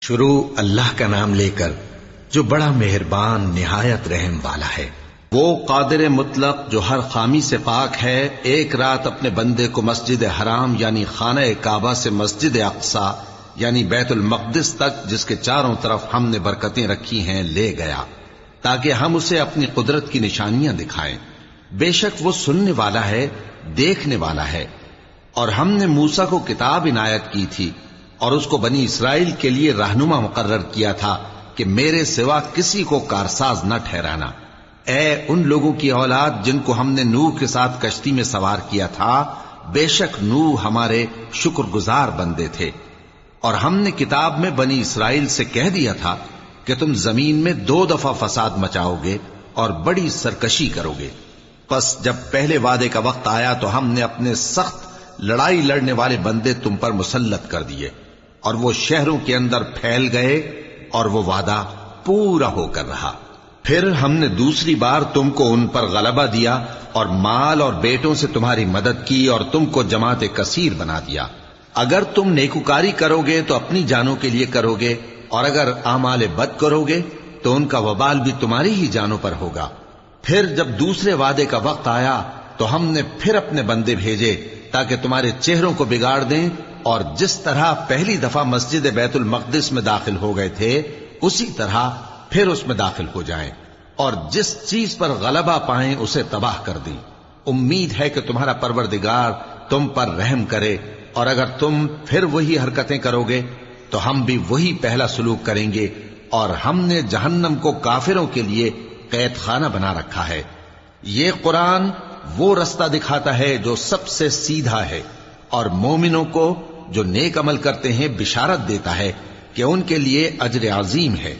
شروع اللہ کا نام لے کر جو بڑا مہربان نہایت رحم والا ہے۔ وہ قادر مطلق جو ہر خامی سے پاک ہے، ایک رات اپنے بندے کو مسجد حرام یعنی خانہ کعبہ سے مسجد اقصی یعنی بیت المقدس تک، جس کے چاروں طرف ہم نے برکتیں رکھی ہیں، لے گیا تاکہ ہم اسے اپنی قدرت کی نشانیاں دکھائیں۔ بے شک وہ سننے والا ہے، دیکھنے والا ہے۔ اور ہم نے موسیٰ کو کتاب عنایت کی تھی اور اس کو بنی اسرائیل کے لیے رہنما مقرر کیا تھا کہ میرے سوا کسی کو کارساز نہ ٹھہرانا۔ اے ان لوگوں کی اولاد جن کو ہم نے نوح کے ساتھ کشتی میں سوار کیا تھا، بے شک نوح ہمارے شکر گزار بندے تھے۔ اور ہم نے کتاب میں بنی اسرائیل سے کہہ دیا تھا کہ تم زمین میں 2 دفعہ فساد مچاؤ گے اور بڑی سرکشی کرو گے۔ پس جب پہلے وعدے کا وقت آیا تو ہم نے اپنے سخت لڑائی لڑنے والے بندے تم پر مسلط کر دیے، اور وہ شہروں کے اندر پھیل گئے اور وہ وعدہ پورا ہو کر رہا۔ پھر ہم نے دوسری بار تم کو ان پر غلبہ دیا اور مال اور بیٹوں سے تمہاری مدد کی اور تم کو جماعت کثیر بنا دیا۔ اگر تم نیکوکاری کرو گے تو اپنی جانوں کے لیے کرو گے، اور اگر اعمال بد کرو گے تو ان کا وبال بھی تمہاری ہی جانوں پر ہوگا۔ پھر جب دوسرے وعدے کا وقت آیا تو ہم نے پھر اپنے بندے بھیجے تاکہ تمہارے چہروں کو بگاڑ دیں، اور جس طرح پہلی دفعہ مسجد بیت المقدس میں داخل ہو گئے تھے اسی طرح پھر اس میں داخل ہو جائیں، اور جس چیز پر غلبہ پائیں اسے تباہ کر دیں۔ امید ہے کہ تمہارا پروردگار تم پر رحم کرے، اور اگر تم پھر وہی حرکتیں کرو گے تو ہم بھی وہی پہلا سلوک کریں گے، اور ہم نے جہنم کو کافروں کے لیے قید خانہ بنا رکھا ہے۔ یہ قرآن وہ رستہ دکھاتا ہے جو سب سے سیدھا ہے، اور مومنوں کو جو نیک عمل کرتے ہیں بشارت دیتا ہے کہ ان کے لیے اجر عظیم ہے،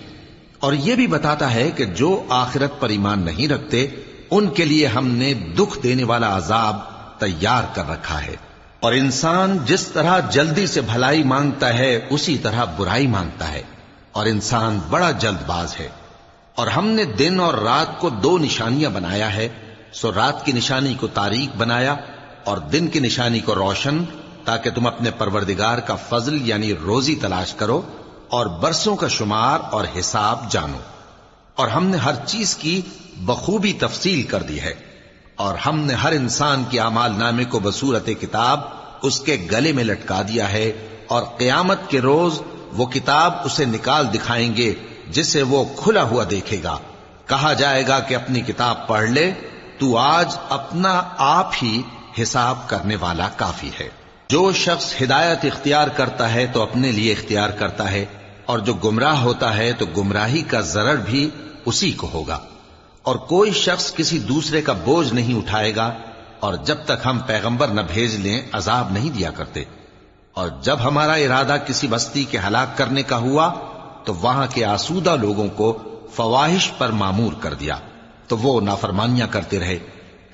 اور یہ بھی بتاتا ہے کہ جو آخرت پر ایمان نہیں رکھتے ان کے لیے ہم نے دکھ دینے والا عذاب تیار کر رکھا ہے۔ اور انسان جس طرح جلدی سے بھلائی مانگتا ہے اسی طرح برائی مانگتا ہے، اور انسان بڑا جلد باز ہے۔ اور ہم نے دن اور رات کو 2 نشانیاں بنایا ہے، سو رات کی نشانی کو تاریک بنایا اور دن کی نشانی کو روشن، تاکہ تم اپنے پروردگار کا فضل یعنی روزی تلاش کرو اور برسوں کا شمار اور حساب جانو۔ اور ہم نے ہر چیز کی بخوبی تفصیل کر دی ہے، اور ہم نے ہر انسان کے اعمال نامے کو بصورت کتاب اس کے گلے میں لٹکا دیا ہے، اور قیامت کے روز وہ کتاب اسے نکال دکھائیں گے جسے وہ کھلا ہوا دیکھے گا۔ کہا جائے گا کہ اپنی کتاب پڑھ لے، تو آج اپنا آپ ہی حساب کرنے والا کافی ہے۔ جو شخص ہدایت اختیار کرتا ہے تو اپنے لیے اختیار کرتا ہے، اور جو گمراہ ہوتا ہے تو گمراہی کا ضرر بھی اسی کو ہوگا۔ اور کوئی شخص کسی دوسرے کا بوجھ نہیں اٹھائے گا، اور جب تک ہم پیغمبر نہ بھیج لیں عذاب نہیں دیا کرتے۔ اور جب ہمارا ارادہ کسی بستی کے ہلاک کرنے کا ہوا تو وہاں کے آسودہ لوگوں کو فواحش پر مامور کر دیا، تو وہ نافرمانیاں کرتے رہے۔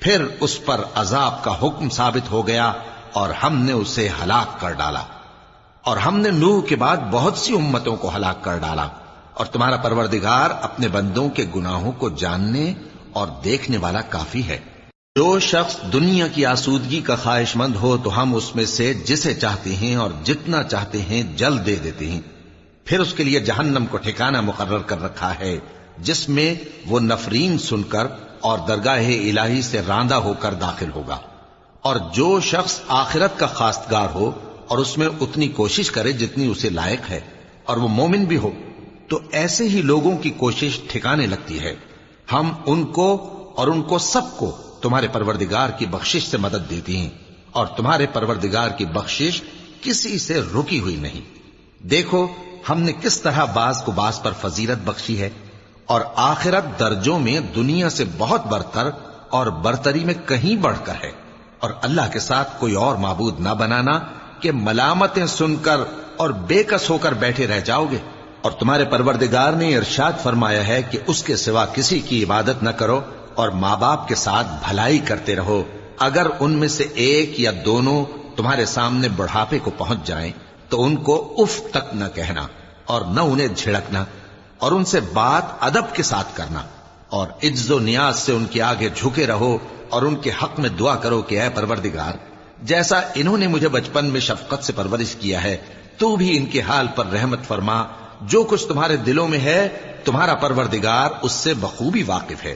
پھر اس پر عذاب کا حکم ثابت ہو گیا اور ہم نے اسے ہلاک کر ڈالا۔ اور ہم نے نوح کے بعد بہت سی امتوں کو ہلاک کر ڈالا، اور تمہارا پروردگار اپنے بندوں کے گناہوں کو جاننے اور دیکھنے والا کافی ہے۔ جو شخص دنیا کی آسودگی کا خواہش مند ہو تو ہم اس میں سے جسے چاہتے ہیں اور جتنا چاہتے ہیں جلد دے دیتے ہیں۔ پھر اس کے لیے جہنم کو ٹھکانہ مقرر کر رکھا ہے، جس میں وہ نفرین سن کر اور درگاہ الہی سے راندہ ہو کر داخل ہوگا۔ اور جو شخص آخرت کا خواستگار ہو اور اس میں اتنی کوشش کرے جتنی اسے لائق ہے، اور وہ مومن بھی ہو، تو ایسے ہی لوگوں کی کوشش ٹھکانے لگتی ہے۔ ہم ان کو اور ان کو سب کو تمہارے پروردگار کی بخشش سے مدد دیتی ہیں، اور تمہارے پروردگار کی بخشش کسی سے رکی ہوئی نہیں۔ دیکھو ہم نے کس طرح بعض کو بعض پر فضیلت بخشی ہے، اور آخرت درجوں میں دنیا سے بہت برتر اور برتری میں کہیں بڑھ کر ہے۔ اور اللہ کے ساتھ کوئی اور معبود نہ بنانا کہ ملامتیں سن کر اور بے کس ہو کر بیٹھے رہ جاؤ گے۔ اور تمہارے پروردگار نے ارشاد فرمایا ہے کہ اس کے سوا کسی کی عبادت نہ کرو، اور ماں باپ کے ساتھ بھلائی کرتے رہو۔ اگر ان میں سے ایک یا دونوں تمہارے سامنے بڑھاپے کو پہنچ جائیں تو ان کو اف تک نہ کہنا، اور نہ انہیں جھڑکنا، اور ان سے بات ادب کے ساتھ کرنا، اور عجز و نیاز سے ان کے آگے جھکے رہو، اور ان کے حق میں دعا کرو کہ اے پروردگار، جیسا انہوں نے مجھے بچپن میں شفقت سے پرورش کیا ہے تو بھی ان کے حال پر رحمت فرما، جو کچھ تمہارے دلوں میں ہے تمہارا پروردگار اس سے بخوبی واقف ہے.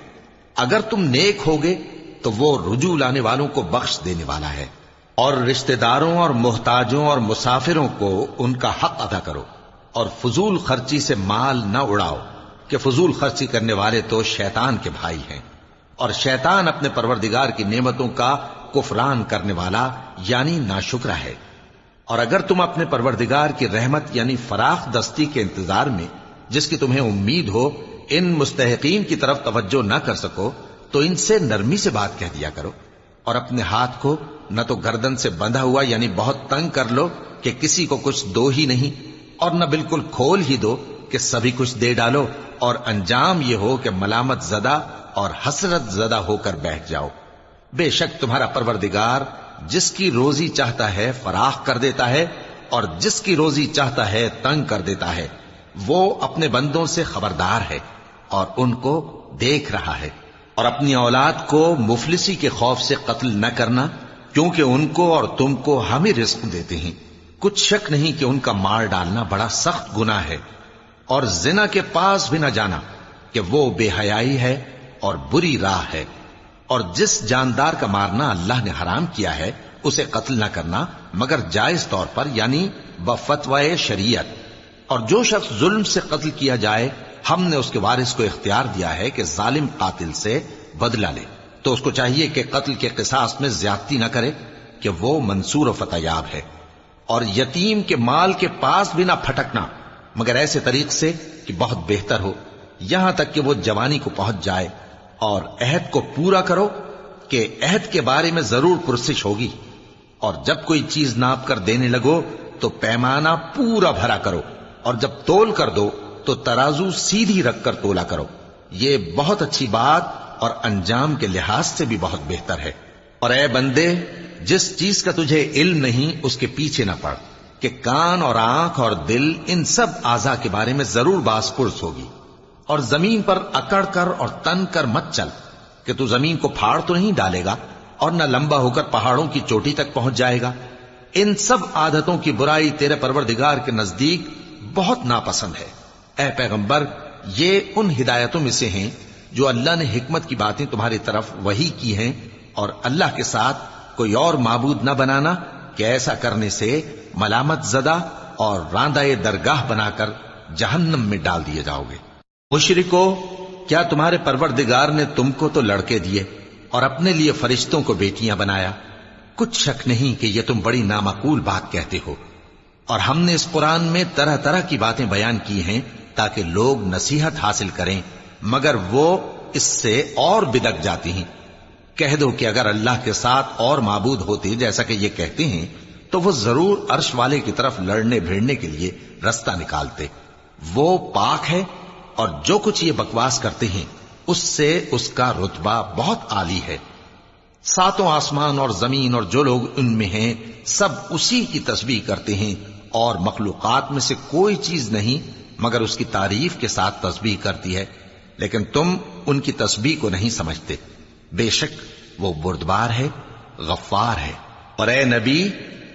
اگر تم نیک ہوگے تو وہ رجوع لانے والوں کو بخش دینے والا ہے. اور رشتہ داروں اور محتاجوں اور مسافروں کو ان کا حق ادا کرو، اور فضول خرچی سے مال نہ اڑاؤ کہ فضول خرچی کرنے والے تو شیطان کے بھائی ہیں، اور شیطان اپنے پروردگار کی نعمتوں کا کفران کرنے والا یعنی ناشکرا ہے. اور اگر تم اپنے پروردگار کی رحمت یعنی فراخ دستی کے انتظار میں جس کی تمہیں امید ہو ان مستحقین کی طرف توجہ نہ کر سکو تو ان سے نرمی سے بات کہہ دیا کرو، اور اپنے ہاتھ کو نہ تو گردن سے بندھا ہوا یعنی بہت تنگ کر لو کہ کسی کو کچھ دو ہی نہیں، اور نہ بالکل کھول ہی دو کہ سبھی کچھ دے ڈالو، اور انجام یہ ہو کہ ملامت زدہ اور حسرت زدہ ہو کر بیٹھ جاؤ. بے شک تمہارا پروردگار جس کی روزی چاہتا ہے فراخ کر دیتا ہے، اور جس کی روزی چاہتا ہے تنگ کر دیتا ہے. وہ اپنے بندوں سے خبردار ہے اور ان کو دیکھ رہا ہے. اور اپنی اولاد کو مفلسی کے خوف سے قتل نہ کرنا، کیونکہ ان کو اور تم کو ہم ہی رزق دیتے ہیں. کچھ شک نہیں کہ ان کا مار ڈالنا بڑا سخت گناہ ہے. اور زنا کے پاس بھی نہ جانا کہ وہ بے حیائی ہے اور بری راہ ہے. اور جس جاندار کا مارنا اللہ نے حرام کیا ہے اسے قتل نہ کرنا مگر جائز طور پر یعنی بفتوائے شریعت. اور جو شخص ظلم سے قتل کیا جائے ہم نے اس کے وارث کو اختیار دیا ہے کہ ظالم قاتل سے بدلہ لے، تو اس کو چاہیے کہ قتل کے قصاص میں زیادتی نہ کرے کہ وہ منصور و فتح یاب ہے. اور یتیم کے مال کے پاس بھی نہ پھٹکنا مگر ایسے طریق سے کہ بہت بہتر ہو، یہاں تک کہ وہ جوانی کو پہنچ جائے. اور عہد کو پورا کرو کہ عہد کے بارے میں ضرور پرسش ہوگی. اور جب کوئی چیز ناپ کر دینے لگو تو پیمانہ پورا بھرا کرو، اور جب تول کر دو تو ترازو سیدھی رکھ کر تولا کرو. یہ بہت اچھی بات اور انجام کے لحاظ سے بھی بہت بہتر ہے. اور اے بندے، جس چیز کا تجھے علم نہیں اس کے پیچھے نہ پڑ کہ کان اور آنکھ اور دل ان سب اعضاء کے بارے میں ضرور باز پرس ہوگی. اور زمین پر اکڑ کر اور تن کر مت چل کہ تو زمین کو پھاڑ تو نہیں ڈالے گا اور نہ لمبا ہو کر پہاڑوں کی چوٹی تک پہنچ جائے گا. ان سب عادتوں کی برائی تیرے پروردگار کے نزدیک بہت ناپسند ہے. اے پیغمبر، یہ ان ہدایتوں میں سے ہیں جو اللہ نے حکمت کی باتیں تمہاری طرف وحی کی ہیں، اور اللہ کے ساتھ کوئی اور معبود نہ بنانا کہ ایسا کرنے سے ملامت زدہ اور راندہ درگاہ بنا کر جہنم میں ڈال دیے جاؤ گے. مشرکو، کیا تمہارے پروردگار نے تم کو تو لڑکے دیے اور اپنے لیے فرشتوں کو بیٹیاں بنایا؟ کچھ شک نہیں کہ یہ تم بڑی نامعقول بات کہتے ہو. اور ہم نے اس قرآن میں طرح طرح کی باتیں بیان کی ہیں تاکہ لوگ نصیحت حاصل کریں، مگر وہ اس سے اور بدک جاتی ہیں. کہہ دو کہ اگر اللہ کے ساتھ اور معبود ہوتے جیسا کہ یہ کہتے ہیں تو وہ ضرور عرش والے کی طرف لڑنے بھیڑنے کے لیے رستہ نکالتے. وہ پاک ہے اور جو کچھ یہ بکواس کرتے ہیں اس سے اس کا رتبہ بہت عالی ہے. ساتوں آسمان اور زمین اور جو لوگ ان میں ہیں سب اسی کی تسبیح کرتے ہیں، اور مخلوقات میں سے کوئی چیز نہیں مگر اس کی تعریف کے ساتھ تسبیح کرتی ہے، لیکن تم ان کی تسبیح کو نہیں سمجھتے. بے شک وہ بردبار ہے، غفار ہے. اور اے نبی،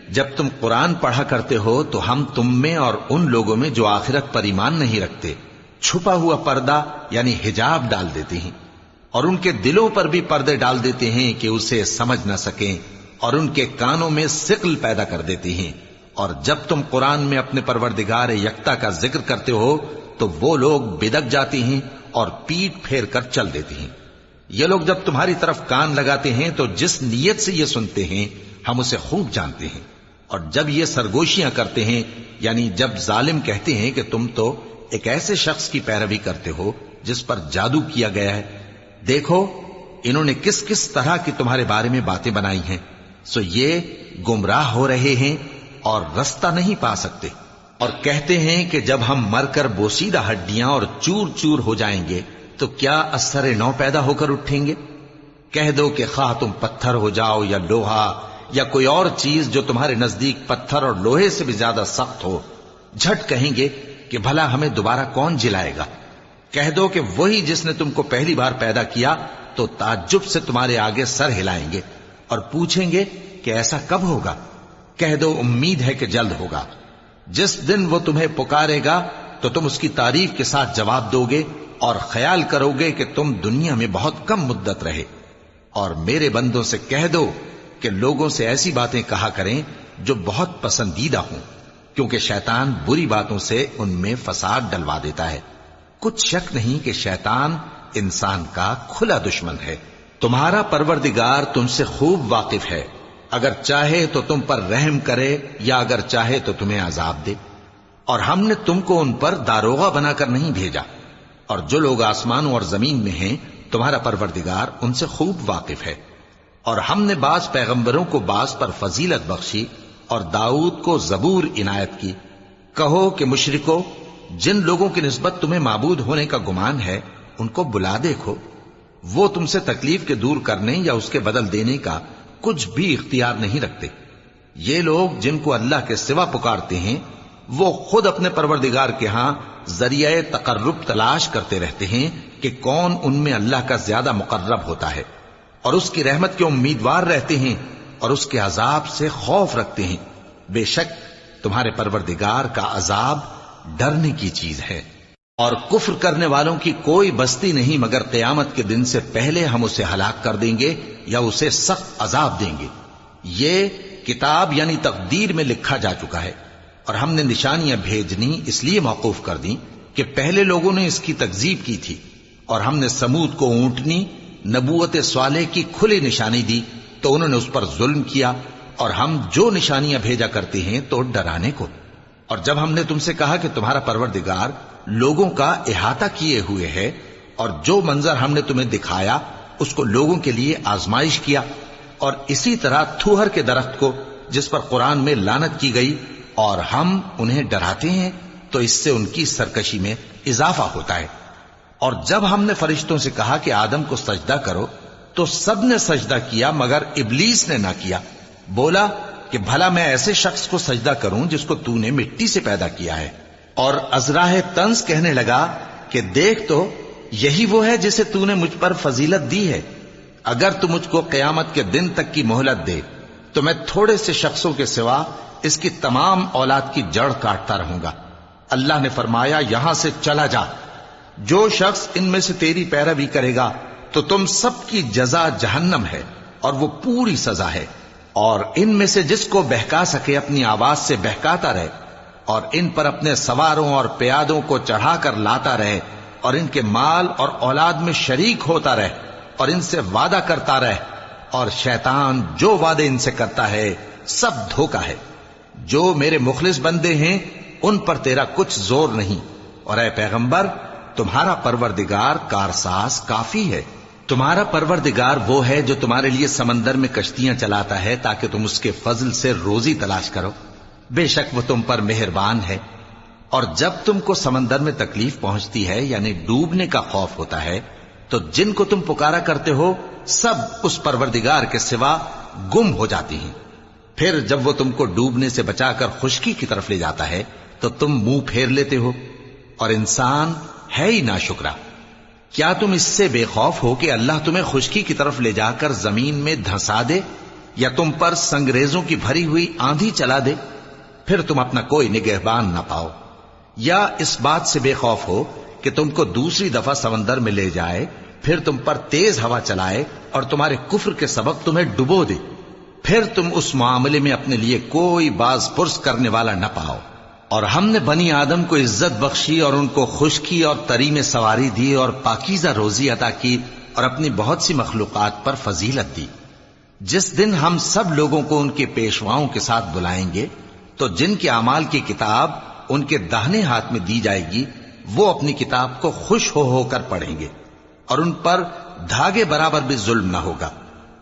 جب تم قرآن پڑھا کرتے ہو تو ہم تم میں اور ان لوگوں میں جو آخرت پر ایمان نہیں رکھتے چھپا ہوا پردہ یعنی حجاب ڈال دیتے ہیں، اور ان کے دلوں پر بھی پردے ڈال دیتے ہیں کہ اسے سمجھ نہ سکیں، اور ان کے کانوں میں ثقل پیدا کر دیتے ہیں. اور جب تم قرآن میں اپنے پروردگار یکتا کا ذکر کرتے ہو تو وہ لوگ بدک جاتے ہیں اور پیٹ پھیر کر چل دیتے ہیں. یہ لوگ جب تمہاری طرف کان لگاتے ہیں تو جس نیت سے یہ سنتے ہیں ہم اسے خوب جانتے ہیں. اور جب یہ سرگوشیاں کرتے ہیں یعنی جب ظالم کہتے ہیں کہ تم تو ایک ایسے شخص کی پیروی کرتے ہو جس پر جادو کیا گیا ہے، دیکھو انہوں نے کس کس طرح کی تمہارے بارے میں باتیں بنائی ہیں، سو یہ گمراہ ہو رہے ہیں اور رستہ نہیں پا سکتے. اور کہتے ہیں کہ جب ہم مر کر بوسیدہ ہڈیاں اور چور چور ہو جائیں گے تو کیا اثر نو پیدا ہو کر اٹھیں گے؟ کہہ دو کہ خواہ تم پتھر ہو جاؤ یا لوہا یا کوئی اور چیز جو تمہارے نزدیک پتھر اور لوہے سے بھی زیادہ سخت ہو، جھٹ کہیں گے کہ بھلا ہمیں دوبارہ کون جلائے گا. کہہ دو کہ وہی جس نے تم کو پہلی بار پیدا کیا تو تعجب سے تمہارے آگے سر ہلائیں گے اور پوچھیں گے کہ ایسا کب ہوگا. کہہ دو امید ہے کہ جلد ہوگا. جس دن وہ تمہیں پکارے گا تو تم اس کی تعریف کے ساتھ جواب دو گے اور خیال کرو گے کہ تم دنیا میں بہت کم مدت رہے۔ اور میرے بندوں سے کہہ دو کہ لوگوں سے ایسی باتیں کہا کریں جو بہت پسندیدہ ہوں، کیونکہ شیطان بری باتوں سے ان میں فساد ڈلوا دیتا ہے۔ کچھ شک نہیں کہ شیطان انسان کا کھلا دشمن ہے۔ تمہارا پروردگار تم سے خوب واقف ہے، اگر چاہے تو تم پر رحم کرے یا اگر چاہے تو تمہیں عذاب دے۔ اور ہم نے تم کو ان پر داروغہ بنا کر نہیں بھیجا، اور جو لوگ آسمانوں اور زمین میں ہیں تمہارا پروردگار ان سے خوب واقف ہے۔ اور ہم نے بعض پیغمبروں کو بعض پر فضیلت بخشی اور داؤد کو زبور عنایت کی۔ کہو کہ مشرکو، جن لوگوں کی نسبت تمہیں معبود ہونے کا گمان ہے ان کو بلا دیکھو، وہ تم سے تکلیف کے دور کرنے یا اس کے بدل دینے کا کچھ بھی اختیار نہیں رکھتے۔ یہ لوگ جن کو اللہ کے سوا پکارتے ہیں وہ خود اپنے پروردگار کے ہاں ذریعہ تقرب تلاش کرتے رہتے ہیں کہ کون ان میں اللہ کا زیادہ مقرب ہوتا ہے، اور اس کی رحمت کے امیدوار رہتے ہیں اور اس کے عذاب سے خوف رکھتے ہیں۔ بے شک تمہارے پروردگار کا عذاب ڈرنے کی چیز ہے۔ اور کفر کرنے والوں کی کوئی بستی نہیں مگر قیامت کے دن سے پہلے ہم اسے ہلاک کر دیں گے یا اسے سخت عذاب دیں گے۔ یہ کتاب یعنی تقدیر میں لکھا جا چکا ہے، اور ہم نے نشانیاں بھیجنی اس لیے موقوف کر دیں کہ پہلے لوگوں نے اس کی تکذیب کی تھی، اور ہم نے سمود کو اونٹنی نبوت صالح کی کھلی نشانی دی تو انہوں نے اس پر ظلم کیا، اور ہم جو نشانیاں بھیجا کرتے ہیں تو ڈرانے کو۔ اور جب ہم نے تم سے کہا کہ تمہارا پروردگار لوگوں کا احاطہ کیے ہوئے ہے، اور جو منظر ہم نے تمہیں دکھایا اس کو لوگوں کے لیے آزمائش کیا، اور اسی طرح تھوہر کے درخت کو جس پر قرآن میں لعنت کی گئی، اور ہم انہیں ڈراتے ہیں تو اس سے ان کی سرکشی میں اضافہ ہوتا ہے۔ اور جب ہم نے فرشتوں سے کہا کہ آدم کو سجدہ کرو تو سب نے سجدہ کیا مگر ابلیس نے نہ کیا، بولا کہ بھلا میں ایسے شخص کو سجدہ کروں جس کو تو نے مٹی سے پیدا کیا ہے۔ اور ازراہ طنز کہنے لگا کہ دیکھ تو یہی وہ ہے جسے تو نے مجھ پر فضیلت دی ہے، اگر تو مجھ کو قیامت کے دن تک کی مہلت دے تو میں تھوڑے سے شخصوں کے سوا اس کی تمام اولاد کی جڑ کاٹتا رہوں گا۔ اللہ نے فرمایا یہاں سے چلا جا، جو شخص ان میں سے تیری پیروی کرے گا تو تم سب کی جزا جہنم ہے اور وہ پوری سزا ہے، اور ان میں سے جس کو بہکا سکے اپنی آواز سے بہکاتا رہے، اور ان پر اپنے سواروں اور پیادوں کو چڑھا کر لاتا رہے، اور ان کے مال اور اولاد میں شریک ہوتا رہے، اور ان سے وعدہ کرتا رہے، اور شیطان جو وعدے ان سے کرتا ہے سب دھوکا ہے۔ جو میرے مخلص بندے ہیں ان پر تیرا کچھ زور نہیں، اور اے پیغمبر تمہارا پروردگار کارساز کافی ہے۔ تمہارا پروردگار وہ ہے جو تمہارے لیے سمندر میں کشتیاں چلاتا ہے تاکہ تم اس کے فضل سے روزی تلاش کرو، بے شک وہ تم پر مہربان ہے۔ اور جب تم کو سمندر میں تکلیف پہنچتی ہے یعنی ڈوبنے کا خوف ہوتا ہے تو جن کو تم پکارا کرتے ہو سب اس پروردگار کے سوا گم ہو جاتی ہیں۔ پھر جب وہ تم کو ڈوبنے سے بچا کر خشکی کی طرف لے جاتا ہے تو تم منہ پھیر لیتے ہو، اور انسان ہے ہی ناشکرا۔ کیا تم اس سے بے خوف ہو کہ اللہ تمہیں خشکی کی طرف لے جا کر زمین میں دھنسا دے یا تم پر سنگریزوں کی بھری ہوئی آندھی چلا دے، پھر تم اپنا کوئی نگہبان نہ پاؤ؟ یا اس بات سے بے خوف ہو کہ تم کو دوسری دفعہ سمندر میں لے جائے، پھر تم پر تیز ہوا چلائے اور تمہارے کفر کے سبب تمہیں ڈبو دے، پھر تم اس معاملے میں اپنے لیے کوئی باز پرس کرنے والا نہ پاؤ؟ اور ہم نے بنی آدم کو عزت بخشی اور ان کو خشکی اور تری میں سواری دی اور پاکیزہ روزی عطا کی اور اپنی بہت سی مخلوقات پر فضیلت دی۔ جس دن ہم سب لوگوں کو ان کے پیشواؤں کے ساتھ بلائیں گے تو جن کے اعمال کی کتاب ان کے داہنے ہاتھ میں دی جائے گی وہ اپنی کتاب کو خوش ہو کر پڑھیں گے، اور ان پر دھاگے برابر بھی ظلم نہ ہوگا۔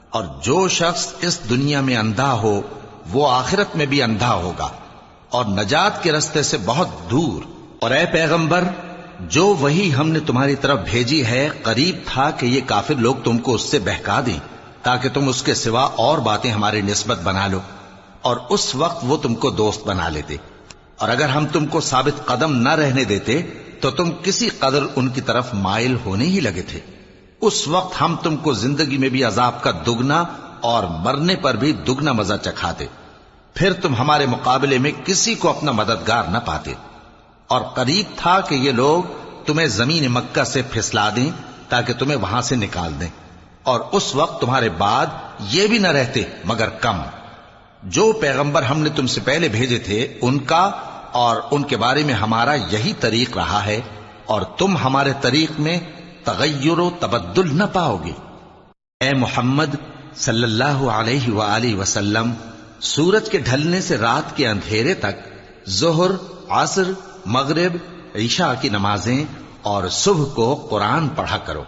اور جو شخص اس دنیا میں اندھا ہو وہ آخرت میں بھی اندھا ہوگا اور نجات کے رستے سے بہت دور۔ اور اے پیغمبر جو وہی ہم نے تمہاری طرف بھیجی ہے قریب تھا کہ یہ کافر لوگ تم کو اس سے بہکا دیں تاکہ تم اس کے سوا اور باتیں ہماری نسبت بنا لو، اور اس وقت وہ تم کو دوست بنا لیتے، اور اگر ہم تم کو ثابت قدم نہ رہنے دیتے تو تم کسی قدر ان کی طرف مائل ہونے ہی لگے تھے۔ اس وقت ہم تم کو زندگی میں بھی عذاب کا دگنا اور مرنے پر بھی دگنا مزہ چکھاتے، پھر تم ہمارے مقابلے میں کسی کو اپنا مددگار نہ پاتے۔ اور قریب تھا کہ یہ لوگ تمہیں زمین مکہ سے پھسلا دیں تاکہ تمہیں وہاں سے نکال دیں، اور اس وقت تمہارے بعد یہ بھی نہ رہتے مگر کم۔ جو پیغمبر ہم نے تم سے پہلے بھیجے تھے ان کا اور ان کے بارے میں ہمارا یہی طریق رہا ہے، اور تم ہمارے طریق میں تغیر و تبدل نہ پاؤ گے۔ اے محمد صلی اللہ علیہ وآلہ وسلم، سورج کے ڈھلنے سے رات کے اندھیرے تک ظہر، عصر، مغرب، عشاء کی نمازیں اور صبح کو قرآن پڑھا کرو،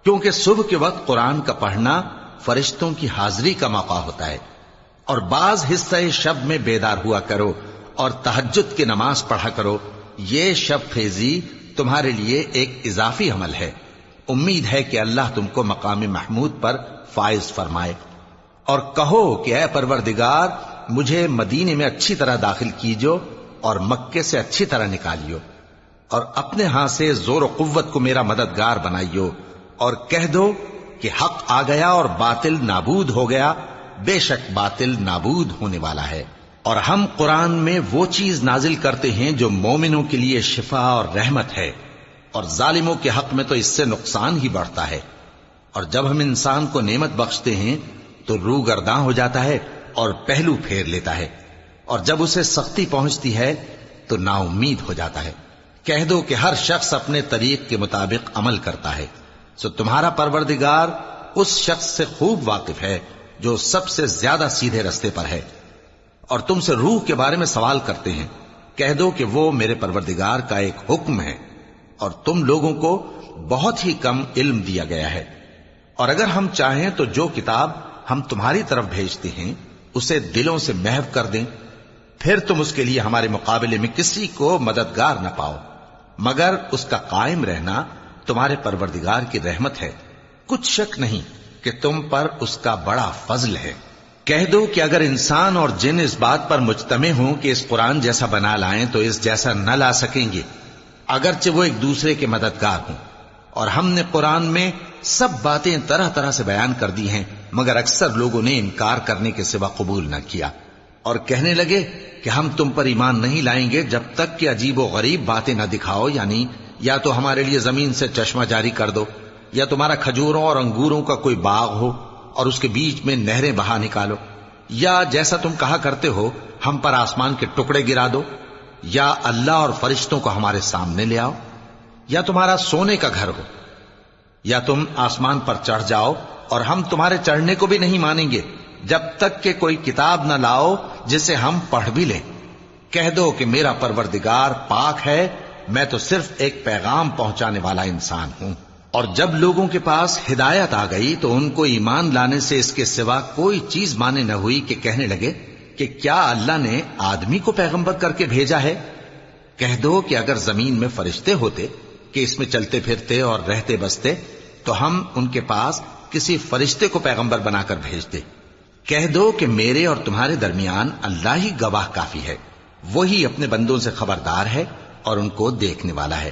کیونکہ صبح کے وقت قرآن کا پڑھنا فرشتوں کی حاضری کا موقع ہوتا ہے، اور بعض حصہ شب میں بیدار ہوا کرو اور تہجد کی نماز پڑھا کرو۔ یہ شب خیزی تمہارے لیے ایک اضافی عمل ہے، امید ہے کہ اللہ تم کو مقام محمود پر فائز فرمائے۔ اور کہو کہ اے پروردگار، مجھے مدینے میں اچھی طرح داخل کیجو اور مکے سے اچھی طرح نکالیو، اور اپنے ہاں سے زور و قوت کو میرا مددگار بنائیو، اور کہہ دو کہ حق آ گیا اور باطل نابود ہو گیا، بے شک باطل نابود ہونے والا ہے۔ اور ہم قرآن میں وہ چیز نازل کرتے ہیں جو مومنوں کے لیے شفا اور رحمت ہے، اور ظالموں کے حق میں تو اس سے نقصان ہی بڑھتا ہے۔ اور جب ہم انسان کو نعمت بخشتے ہیں تو روح گرداں ہو جاتا ہے اور پہلو پھیر لیتا ہے، اور جب اسے سختی پہنچتی ہے تو نا امید ہو جاتا ہے۔ کہہ دو کہ ہر شخص اپنے طریق کے مطابق عمل کرتا ہے، سو تمہارا پروردگار اس شخص سے خوب واقف ہے جو سب سے زیادہ سیدھے رستے پر ہے۔ اور تم سے روح کے بارے میں سوال کرتے ہیں، کہہ دو کہ وہ میرے پروردگار کا ایک حکم ہے، اور تم لوگوں کو بہت ہی کم علم دیا گیا ہے۔ اور اگر ہم چاہیں تو جو کتاب ہم تمہاری طرف بھیجتے ہیں اسے دلوں سے محو کر دیں، پھر تم اس کے لیے ہمارے مقابلے میں کسی کو مددگار نہ پاؤ، مگر اس کا قائم رہنا تمہارے پروردگار کی رحمت ہے، کچھ شک نہیں کہ تم پر اس کا بڑا فضل ہے۔ کہہ دو کہ اگر انسان اور جن اس بات پر مجتمع ہوں کہ اس قرآن جیسا بنا لائیں تو اس جیسا نہ لا سکیں گے، اگرچہ وہ ایک دوسرے کے مددگار ہوں۔ اور ہم نے قرآن میں سب باتیں طرح طرح سے بیان کر دی ہیں، مگر اکثر لوگوں نے انکار کرنے کے سوا قبول نہ کیا، اور کہنے لگے کہ ہم تم پر ایمان نہیں لائیں گے جب تک کہ عجیب و غریب باتیں نہ دکھاؤ، یعنی یا تو ہمارے لیے زمین سے چشمہ جاری کر دو، یا تمہارا کھجوروں اور انگوروں کا کوئی باغ ہو اور اس کے بیچ میں نہریں بہا نکالو، یا جیسا تم کہا کرتے ہو ہم پر آسمان کے ٹکڑے گرا دو، یا اللہ اور فرشتوں کو ہمارے سامنے لے آؤ، یا تمہارا سونے کا گھر ہو، یا تم آسمان پر چڑھ جاؤ اور ہم تمہارے چڑھنے کو بھی نہیں مانیں گے جب تک کہ کوئی کتاب نہ لاؤ جسے ہم پڑھ بھی لیں۔ کہہ دو کہ میرا پروردگار پاک ہے، میں تو صرف ایک پیغام پہنچانے والا انسان ہوں۔ اور جب لوگوں کے پاس ہدایت آ گئی تو ان کو ایمان لانے سے اس کے سوا کوئی چیز مانے نہ ہوئی کہ کہنے لگے کہ کیا اللہ نے آدمی کو پیغمبر کر کے بھیجا ہے؟ کہہ دو کہ اگر زمین میں فرشتے ہوتے کہ اس میں چلتے پھرتے اور رہتے بستے تو ہم ان کے پاس کسی فرشتے کو پیغمبر بنا کر بھیجتے۔ کہہ دو کہ میرے اور تمہارے درمیان اللہ ہی گواہ کافی ہے، وہی اپنے بندوں سے خبردار ہے اور ان کو دیکھنے والا ہے۔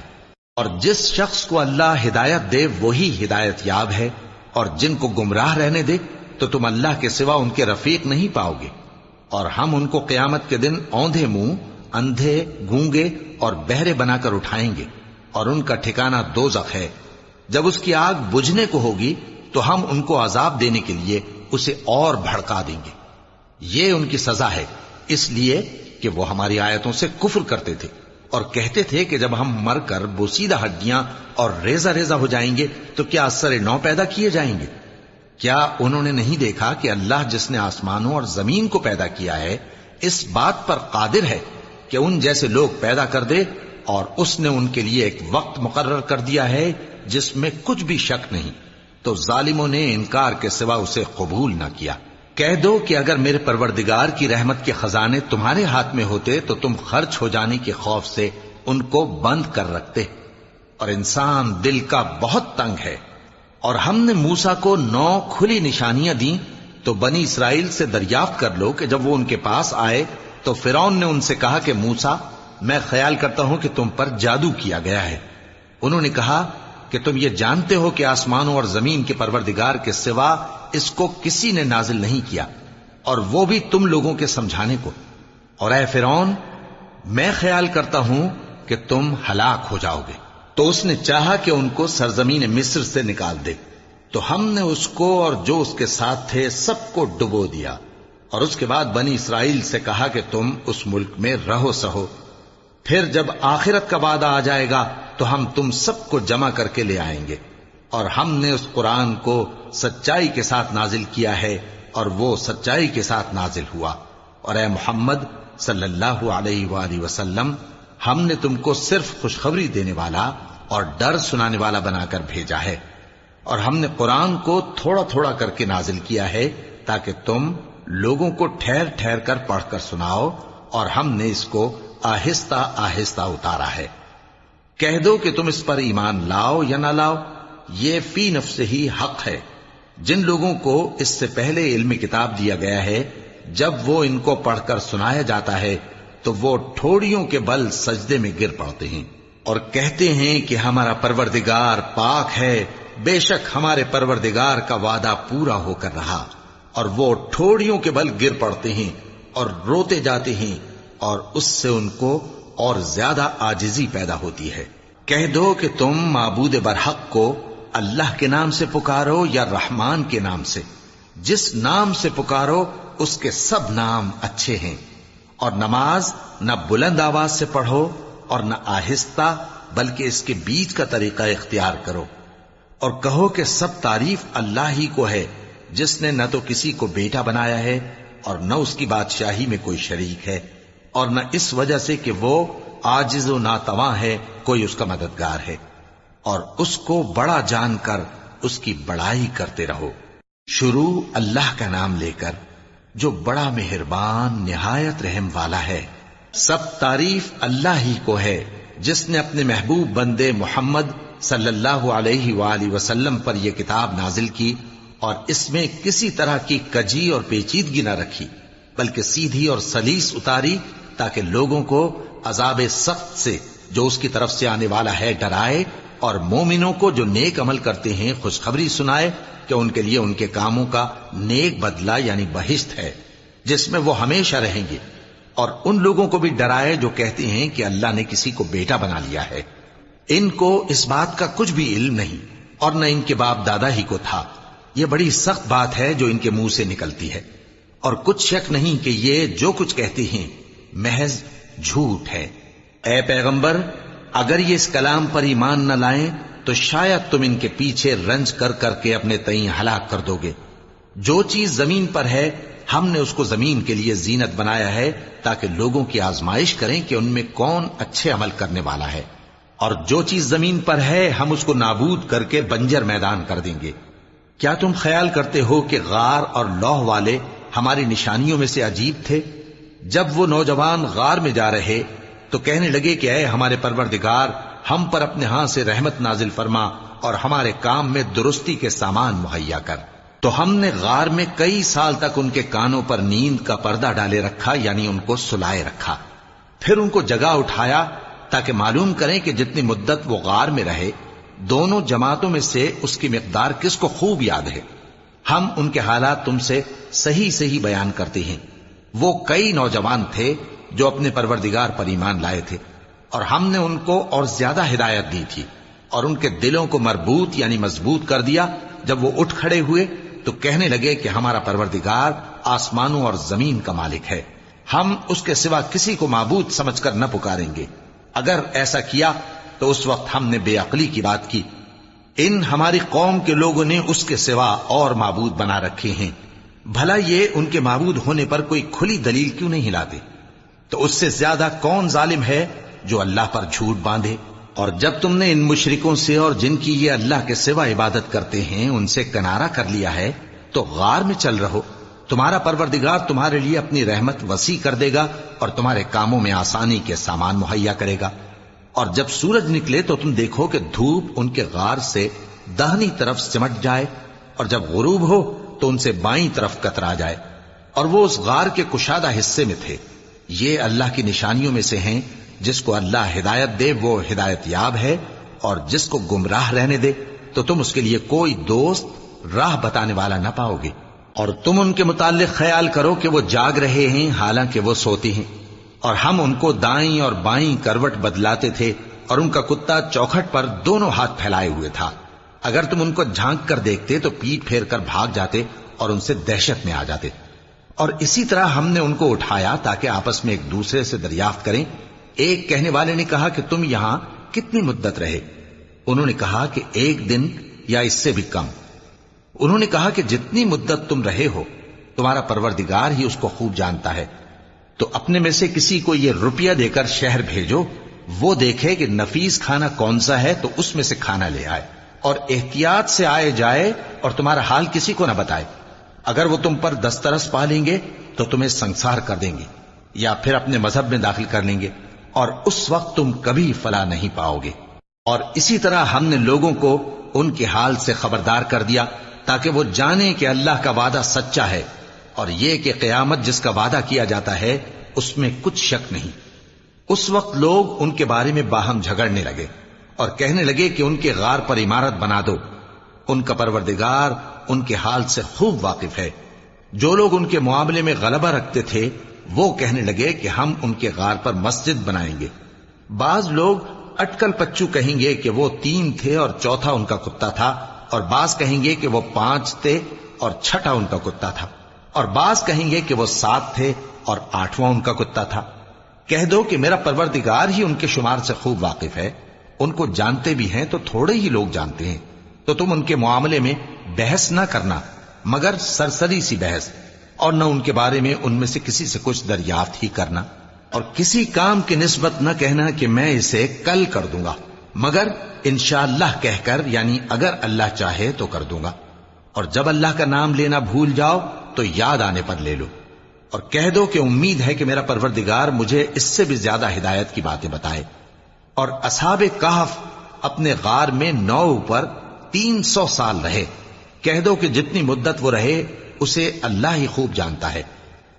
اور جس شخص کو اللہ ہدایت دے وہی ہدایت یاب ہے، اور جن کو گمراہ رہنے دے تو تم اللہ کے سوا ان کے رفیق نہیں پاؤ گے۔ اور ہم ان کو قیامت کے دن اوندھے منہ، اندھے، گونگے اور بہرے بنا کر اٹھائیں گے، اور ان کا ٹھکانہ دوزخ ہے۔ جب اس کی آگ بجھنے کو ہوگی تو ہم ان کو عذاب دینے کے لیے اسے اور بھڑکا دیں گے۔ یہ ان کی سزا ہے، اس لیے کہ وہ ہماری آیتوں سے کفر کرتے تھے اور کہتے تھے کہ جب ہم مر کر بوسیدہ ہڈیاں اور ریزہ ریزہ ہو جائیں گے تو کیا اثر نو پیدا کیے جائیں گے؟ کیا انہوں نے نہیں دیکھا کہ اللہ جس نے آسمانوں اور زمین کو پیدا کیا ہے اس بات پر قادر ہے کہ ان جیسے لوگ پیدا کر دے، اور اس نے ان کے لیے ایک وقت مقرر کر دیا ہے جس میں کچھ بھی شک نہیں، تو ظالموں نے انکار کے سوا اسے قبول نہ کیا۔ کہہ دو کہ اگر میرے پروردگار کی رحمت کے خزانے تمہارے ہاتھ میں ہوتے تو تم خرچ ہو جانے کے خوف سے ان کو بند کر رکھتے، اور انسان دل کا بہت تنگ ہے۔ اور ہم نے موسیٰ کو 9 کھلی نشانیاں دیں تو بنی اسرائیل سے دریافت کر لو کہ جب وہ ان کے پاس آئے تو فرعون نے ان سے کہا کہ موسیٰ، میں خیال کرتا ہوں کہ تم پر جادو کیا گیا ہے۔ انہوں نے کہا کہ تم یہ جانتے ہو کہ آسمانوں اور زمین کے پروردگار کے سوا اس کو کسی نے نازل نہیں کیا، اور وہ بھی تم لوگوں کے سمجھانے کو۔ اور اے فرعون، میں خیال کرتا ہوں کہ کہ تم ہلاک ہو جاؤ گے۔ تو اس نے چاہا کہ ان کو سرزمین مصر سے نکال دے، تو ہم نے اس کو اور جو اس کے ساتھ تھے سب کو ڈبو دیا، اور اس کے بعد بنی اسرائیل سے کہا کہ تم اس ملک میں رہو سہو، پھر جب آخرت کا وعدہ آ جائے گا تو ہم تم سب کو جمع کر کے لے آئیں گے۔ اور ہم نے اس قرآن کو سچائی کے ساتھ نازل کیا ہے، اور وہ سچائی کے ساتھ نازل ہوا۔ اور اے محمد صلی اللہ علیہ وآلہ وسلم، ہم نے تم کو صرف خوشخبری دینے والا اور ڈر سنانے والا بنا کر بھیجا ہے، اور ہم نے قرآن کو تھوڑا تھوڑا کر کے نازل کیا ہے تاکہ تم لوگوں کو ٹھہر ٹھہر کر پڑھ کر سناؤ، اور ہم نے اس کو آہستہ آہستہ اتارا ہے۔ کہہ دو کہ تم اس پر ایمان لاؤ یا نہ لاؤ، یہ فی نفس ہی حق ہے۔ جن لوگوں کو اس سے پہلے علم کتاب دیا گیا ہے، جب وہ ان کو پڑھ کر سنایا جاتا ہے تو وہ ٹھوڑیوں کے بل سجدے میں گر پڑتے ہیں اور کہتے ہیں کہ ہمارا پروردگار پاک ہے، بے شک ہمارے پروردگار کا وعدہ پورا ہو کر رہا، اور وہ ٹھوڑیوں کے بل گر پڑتے ہیں اور روتے جاتے ہیں، اور اس سے ان کو اور زیادہ عاجزی پیدا ہوتی ہے۔ کہہ دو کہ تم معبود برحق کو اللہ کے نام سے پکارو یا رحمان کے نام سے، جس نام سے پکارو اس کے سب نام اچھے ہیں، اور نماز نہ بلند آواز سے پڑھو اور نہ آہستہ، بلکہ اس کے بیچ کا طریقہ اختیار کرو، اور کہو کہ سب تعریف اللہ ہی کو ہے، جس نے نہ تو کسی کو بیٹا بنایا ہے اور نہ اس کی بادشاہی میں کوئی شریک ہے، اور نہ اس وجہ سے کہ وہ عاجز و ناتواں ہے کوئی اس کا مددگار ہے، اور اس کو بڑا جان کر اس کی بڑائی کرتے رہو۔ شروع اللہ کا نام لے کر جو بڑا مہربان نہایت رحم والا ہے۔ سب تعریف اللہ ہی کو ہے جس نے اپنے محبوب بندے محمد صلی اللہ علیہ وآلہ وسلم پر یہ کتاب نازل کی، اور اس میں کسی طرح کی کجی اور پیچیدگی نہ رکھی، بلکہ سیدھی اور سلیس اتاری تاکہ لوگوں کو عذاب سخت سے جو اس کی طرف سے آنے والا ہے ڈرائے، اور مومنوں کو جو نیک عمل کرتے ہیں خوشخبری سنائے کہ ان کے لیے ان کے کاموں کا نیک بدلہ یعنی بہشت ہے جس میں وہ ہمیشہ رہیں گے، اور ان لوگوں کو بھی ڈرائے جو کہتے ہیں کہ اللہ نے کسی کو بیٹا بنا لیا ہے۔ ان کو اس بات کا کچھ بھی علم نہیں، اور نہ ان کے باپ دادا ہی کو تھا۔ یہ بڑی سخت بات ہے جو ان کے منہ سے نکلتی ہے، اور کچھ شک نہیں کہ یہ جو کچھ کہتے ہیں محض جھوٹ ہے۔ اے پیغمبر، اگر یہ اس کلام پر ایمان نہ لائیں تو شاید تم ان کے پیچھے رنج کر کر کے اپنے تئیں ہلاک کر دو گے۔ جو چیز زمین پر ہے ہم نے اس کو زمین کے لیے زینت بنایا ہے تاکہ لوگوں کی آزمائش کریں کہ ان میں کون اچھے عمل کرنے والا ہے، اور جو چیز زمین پر ہے ہم اس کو نابود کر کے بنجر میدان کر دیں گے۔ کیا تم خیال کرتے ہو کہ غار اور لوح والے ہماری نشانیوں میں سے عجیب تھے؟ جب وہ نوجوان غار میں جا رہے تو کہنے لگے کہ اے ہمارے پروردگار، ہم پر اپنے ہاں سے رحمت نازل فرما اور ہمارے کام میں درستی کے سامان مہیا کر۔ تو ہم نے غار میں کئی سال تک ان کے کانوں پر نیند کا پردہ ڈالے رکھا، یعنی ان کو سلائے رکھا، پھر ان کو جگا اٹھایا تاکہ معلوم کریں کہ جتنی مدت وہ غار میں رہے دونوں جماعتوں میں سے اس کی مقدار کس کو خوب یاد ہے۔ ہم ان کے حالات تم سے صحیح صحیح بیان کرتے ہیں۔ وہ کئی نوجوان تھے جو اپنے پروردگار پر ایمان لائے تھے، اور ہم نے ان کو اور زیادہ ہدایت دی تھی، اور ان کے دلوں کو مربوط یعنی مضبوط کر دیا۔ جب وہ اٹھ کھڑے ہوئے تو کہنے لگے کہ ہمارا پروردگار آسمانوں اور زمین کا مالک ہے، ہم اس کے سوا کسی کو معبود سمجھ کر نہ پکاریں گے۔ اگر ایسا کیا تو اس وقت ہم نے بے عقلی کی بات کی۔ ان ہماری قوم کے لوگوں نے اس کے سوا اور معبود بنا رکھے ہیں، بھلا یہ ان کے معبود ہونے پر کوئی کھلی دلیل کیوں نہیں لاتے؟ تو اس سے زیادہ کون ظالم ہے جو اللہ پر جھوٹ باندھے؟ اور جب تم نے ان مشرکوں سے اور جن کی یہ اللہ کے سوا عبادت کرتے ہیں ان سے کنارہ کر لیا ہے تو غار میں چل رہو، تمہارا پروردگار تمہارے لیے اپنی رحمت وسیع کر دے گا اور تمہارے کاموں میں آسانی کے سامان مہیا کرے گا۔ اور جب سورج نکلے تو تم دیکھو کہ دھوپ ان کے غار سے داہنی طرف سمٹ جائے، اور جب غروب ہو تو ان سے بائیں طرف کترا جائے، اور وہ اس غار کے کشادہ حصے میں تھے۔ یہ اللہ کی نشانیوں میں سے ہیں، جس کو اللہ ہدایت دے وہ ہدایت یاب ہے، اور جس کو گمراہ رہنے دے تو تم اس کے لیے کوئی دوست راہ بتانے والا نہ پاؤ گے۔ اور تم ان کے متعلق خیال کرو کہ وہ جاگ رہے ہیں حالانکہ وہ سوتے ہیں، اور ہم ان کو دائیں اور بائیں کروٹ بدلاتے تھے، اور ان کا کتا چوکھٹ پر دونوں ہاتھ پھیلائے ہوئے تھا۔ اگر تم ان کو جھانک کر دیکھتے تو پیٹ پھیر کر بھاگ جاتے اور ان سے دہشت میں آ جاتے۔ اور اسی طرح ہم نے ان کو اٹھایا تاکہ آپس میں ایک دوسرے سے دریافت کریں۔ ایک کہنے والے نے کہا کہ تم یہاں کتنی مدت رہے؟ انہوں نے کہا کہ 1 دن یا اس سے بھی کم۔ انہوں نے کہا کہ جتنی مدت تم رہے ہو تمہارا پروردگار ہی اس کو خوب جانتا ہے، تو اپنے میں سے کسی کو یہ روپیہ دے کر شہر بھیجو، وہ دیکھے کہ نفیس کھانا کون سا ہے تو اس میں سے کھانا لے آئے، اور احتیاط سے آئے جائے اور تمہارا حال کسی کو نہ بتائے۔ اگر وہ تم پر دسترس پا لیں گے تو تمہیں سنسار کر دیں گے یا پھر اپنے مذہب میں داخل کر لیں گے، اور اس وقت تم کبھی فلاح نہیں پاؤ گے۔ اور اسی طرح ہم نے لوگوں کو ان کے حال سے خبردار کر دیا تاکہ وہ جانیں کہ اللہ کا وعدہ سچا ہے، اور یہ کہ قیامت جس کا وعدہ کیا جاتا ہے اس میں کچھ شک نہیں۔ اس وقت لوگ ان کے بارے میں باہم جھگڑنے لگے اور کہنے لگے کہ ان کے غار پر عمارت بنا دو۔ ان کا پروردگار ان کے حال سے خوب واقف ہے۔ جو لوگ ان کے معاملے میں غلبہ رکھتے تھے وہ کہنے لگے کہ ہم ان کے غار پر مسجد بنائیں گے۔ بعض لوگ اٹکل پچو کہیں گے کہ وہ 3 تھے اور چوتھا ان کا کتا تھا، اور بعض کہیں گے کہ وہ 5 تھے اور چھٹا ان کا کتا تھا، اور بعض کہیں گے کہ وہ 7 تھے اور 8واں ان کا کتا تھا۔ کہہ دو کہ میرا پروردگار ہی ان کے شمار سے خوب واقف ہے، ان کو جانتے بھی ہیں تو تھوڑے ہی لوگ جانتے ہیں۔ تو تم ان کے معاملے میں بحث نہ کرنا مگر سرسری سی بحث، اور نہ ان کے بارے میں ان میں سے کسی سے کچھ دریافت ہی کرنا، اور کسی کام کی نسبت نہ کہنا کہ میں اسے کل کر دوں گا، مگر انشاءاللہ کہہ کر، یعنی اگر اللہ چاہے تو کر دوں گا۔ اور جب اللہ کا نام لینا بھول جاؤ تو یاد آنے پر لے لو، اور کہہ دو کہ امید ہے کہ میرا پروردگار مجھے اس سے بھی زیادہ ہدایت کی باتیں بتائے۔ اور اصحاب کہف اپنے غار میں 9 پر 300 سال رہے۔ کہہ دو کہ جتنی مدت وہ رہے اسے اللہ ہی خوب جانتا ہے،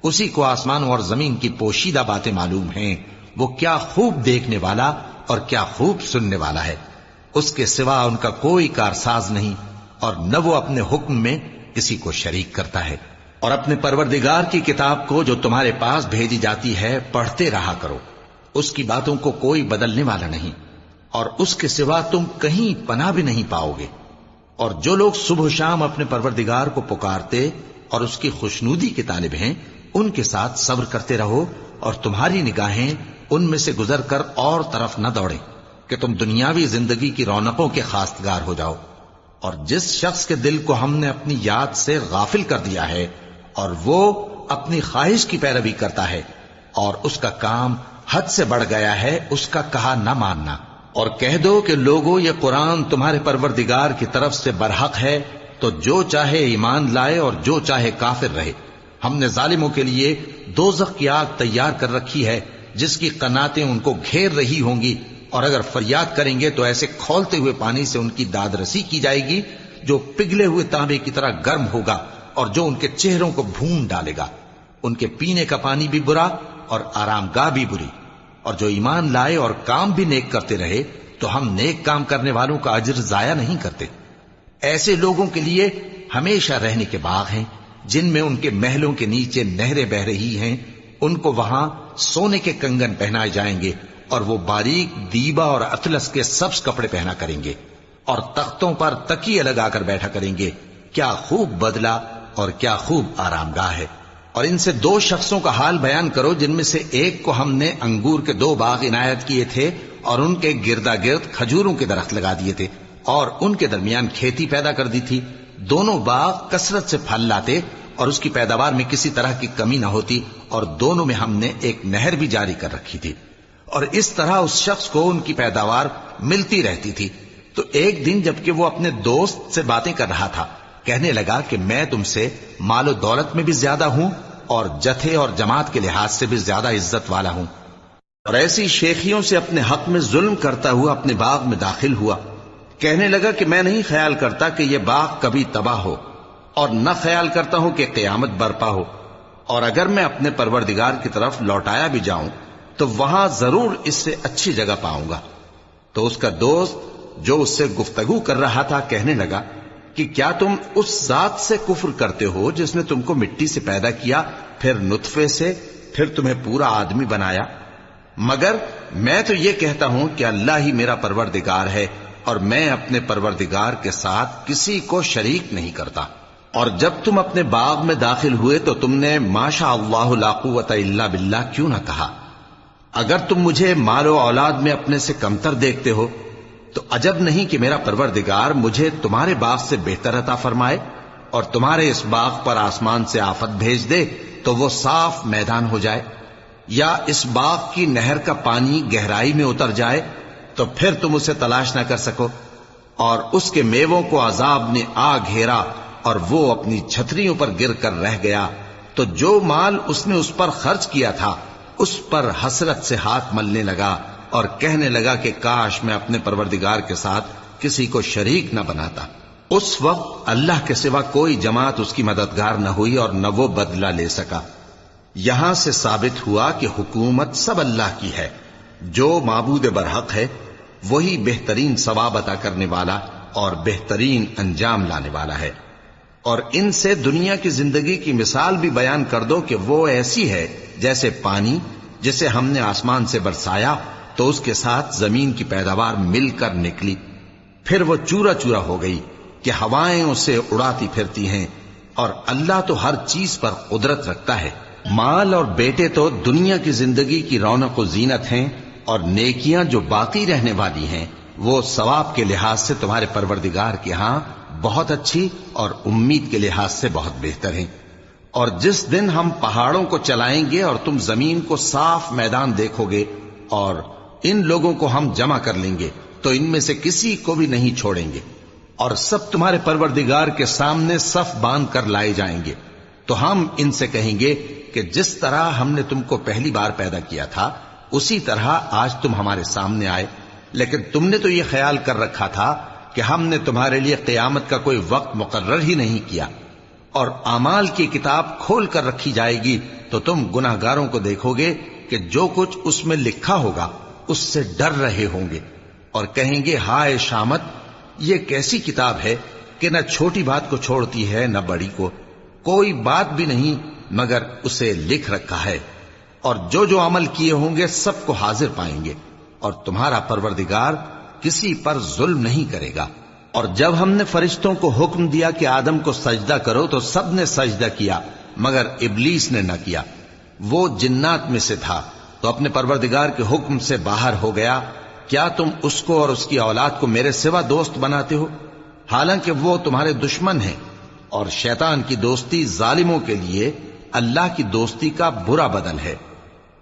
اسی کو آسمانوں اور زمین کی پوشیدہ باتیں معلوم ہیں، وہ کیا خوب دیکھنے والا اور کیا خوب سننے والا ہے۔ اس کے سوا ان کا کوئی کارساز نہیں، اور نہ وہ اپنے حکم میں کسی کو شریک کرتا ہے۔ اور اپنے پروردگار کی کتاب کو جو تمہارے پاس بھیجی جاتی ہے پڑھتے رہا کرو، اس کی باتوں کو کوئی بدلنے والا نہیں، اور اس کے سوا تم کہیں پناہ بھی نہیں پاؤ گے۔ اور جو لوگ صبح و شام اپنے پروردگار کو پکارتے اور اس کی خوشنودی کے طالب ہیں، ان کے ساتھ صبر کرتے رہو، اور تمہاری نگاہیں ان میں سے گزر کر اور طرف نہ دوڑیں کہ تم دنیاوی زندگی کی رونقوں کے خواستگار ہو جاؤ۔ اور جس شخص کے دل کو ہم نے اپنی یاد سے غافل کر دیا ہے اور وہ اپنی خواہش کی پیروی کرتا ہے اور اس کا کام حد سے بڑھ گیا ہے، اس کا کہا نہ ماننا۔ اور کہہ دو کہ لوگو یہ قرآن تمہارے پروردگار کی طرف سے برحق ہے، تو جو چاہے ایمان لائے اور جو چاہے کافر رہے۔ ہم نے ظالموں کے لیے دوزخ کی آگ تیار کر رکھی ہے جس کی قناتیں ان کو گھیر رہی ہوں گی، اور اگر فریاد کریں گے تو ایسے کھولتے ہوئے پانی سے ان کی داد رسی کی جائے گی جو پگھلے ہوئے تانبے کی طرح گرم ہوگا، اور جو ان کے چہروں کو بھون ڈالے گا۔ ان کے پینے کا پانی بھی برا اور آرام گاہ بھی بری۔ اور جو ایمان لائے اور کام بھی نیک کرتے رہے تو ہم نیک کام کرنے والوں کا اجر ضائع نہیں کرتے۔ ایسے لوگوں کے لیے ہمیشہ رہنے کے باغ ہیں جن میں ان کے محلوں کے نیچے نہریں بہ رہی ہیں، ان کو وہاں سونے کے کنگن پہنائے جائیں گے، اور وہ باریک دیبا اور اطلس کے سبز کپڑے پہنا کریں گے، اور تختوں پر تکیے لگا کر بیٹھا کریں گے۔ کیا خوب بدلہ اور کیا خوب آرام گاہ ہے۔ اور ان سے 2 شخصوں کا حال بیان کرو جن میں سے ایک کو ہم نے انگور کے 2 باغ عنایت کیے تھے اور ان کے گردا گرد کھجوروں کے درخت لگا دیے تھے اور ان کے درمیان کھیتی پیدا کر دی تھی۔ دونوں باغ کثرت سے پھل لاتے اور اس کی پیداوار میں کسی طرح کی کمی نہ ہوتی، اور دونوں میں ہم نے ایک نہر بھی جاری کر رکھی تھی، اور اس طرح اس شخص کو ان کی پیداوار ملتی رہتی تھی۔ تو ایک دن جبکہ وہ اپنے دوست سے باتیں کر رہا تھا، کہنے لگا کہ میں تم سے مال و دولت میں بھی زیادہ ہوں اور جتھے اور جماعت کے لحاظ سے بھی زیادہ عزت والا ہوں۔ اور ایسی شیخیوں سے اپنے حق میں ظلم کرتا ہوا اپنے باغ میں داخل ہوا۔ کہنے لگا کہ میں نہیں خیال کرتا کہ یہ باغ کبھی تباہ ہو، اور نہ خیال کرتا ہوں کہ قیامت برپا ہو، اور اگر میں اپنے پروردگار کی طرف لوٹایا بھی جاؤں تو وہاں ضرور اس سے اچھی جگہ پاؤں گا۔ تو اس کا دوست جو اس سے گفتگو کر رہا تھا کہنے لگا کہ کیا تم اس ذات سے کفر کرتے ہو جس نے تم کو مٹی سے پیدا کیا، پھر نطفے سے، پھر تمہیں پورا آدمی بنایا؟ مگر میں تو یہ کہتا ہوں کہ اللہ ہی میرا پروردگار ہے، اور میں اپنے پروردگار کے ساتھ کسی کو شریک نہیں کرتا۔ اور جب تم اپنے باغ میں داخل ہوئے تو تم نے ماشاء اللہ لا قوت الا باللہ کیوں نہ کہا؟ اگر تم مجھے مال و اولاد میں اپنے سے کمتر دیکھتے ہو تو عجب نہیں کہ میرا پروردگار مجھے تمہارے باغ سے بہتر عطا فرمائے، اور تمہارے اس باغ پر آسمان سے آفت بھیج دے تو وہ صاف میدان ہو جائے، یا اس باغ کی نہر کا پانی گہرائی میں اتر جائے تو پھر تم اسے تلاش نہ کر سکو، اور اس کے میووں کو عذاب نے آ گھیرا اور وہ اپنی چھتریوں پر گر کر رہ گیا، تو جو مال اس نے اس پر خرچ کیا تھا اس پر حسرت سے ہاتھ ملنے لگا اور کہنے لگا کہ کاش میں اپنے پروردگار کے ساتھ کسی کو شریک نہ بناتا۔ اس وقت اللہ کے سوا کوئی جماعت اس کی مددگار نہ ہوئی اور نہ وہ بدلہ لے سکا۔ یہاں سے ثابت ہوا کہ حکومت سب اللہ کی ہے، جو معبود برحق ہے وہی بہترین ثواب عطا کرنے والا اور بہترین انجام لانے والا ہے۔ اور ان سے دنیا کی زندگی کی مثال بھی بیان کر دو کہ وہ ایسی ہے جیسے پانی جسے ہم نے آسمان سے برسایا تو اس کے ساتھ زمین کی پیداوار مل کر نکلی، پھر وہ چورا چورا ہو گئی کہ ہوائیں اسے اڑاتی پھرتی ہیں، اور اللہ تو ہر چیز پر قدرت رکھتا ہے۔ مال اور بیٹے تو دنیا کی زندگی کی رونق و زینت ہیں، اور نیکیاں جو باقی رہنے والی ہیں وہ ثواب کے لحاظ سے تمہارے پروردگار کے ہاں بہت اچھی اور امید کے لحاظ سے بہت بہتر ہیں۔ اور جس دن ہم پہاڑوں کو چلائیں گے اور تم زمین کو صاف میدان دیکھو گے، اور ان لوگوں کو ہم جمع کر لیں گے تو ان میں سے کسی کو بھی نہیں چھوڑیں گے، اور سب تمہارے پروردگار کے سامنے صف باندھ کر لائے جائیں گے، تو ہم ان سے کہیں گے کہ جس طرح ہم نے تم کو پہلی بار پیدا کیا تھا اسی طرح آج تم ہمارے سامنے آئے، لیکن تم نے تو یہ خیال کر رکھا تھا کہ ہم نے تمہارے لیے قیامت کا کوئی وقت مقرر ہی نہیں کیا، اور اعمال کی کتاب کھول کر رکھی جائے گی تو تم گناہگاروں کو دیکھو گے کہ جو کچھ اس میں لکھا ہوگا اس سے ڈر رہے ہوں گے، اور کہیں گے ہائے شامت، یہ کیسی کتاب ہے کہ نہ چھوٹی بات کو چھوڑتی ہے نہ بڑی کو، کوئی بات بھی نہیں مگر اسے لکھ رکھا ہے، اور جو جو عمل کیے ہوں گے سب کو حاضر پائیں گے، اور تمہارا پروردگار کسی پر ظلم نہیں کرے گا۔ اور جب ہم نے فرشتوں کو حکم دیا کہ آدم کو سجدہ کرو تو سب نے سجدہ کیا مگر ابلیس نے نہ کیا، وہ جنات میں سے تھا تو اپنے پروردگار کے حکم سے باہر ہو گیا۔ کیا تم اس کو اور اس کی اولاد کو میرے سوا دوست بناتے ہو، حالانکہ وہ تمہارے دشمن ہیں، اور شیطان کی دوستی ظالموں کے لیے اللہ کی دوستی کا برا بدل ہے۔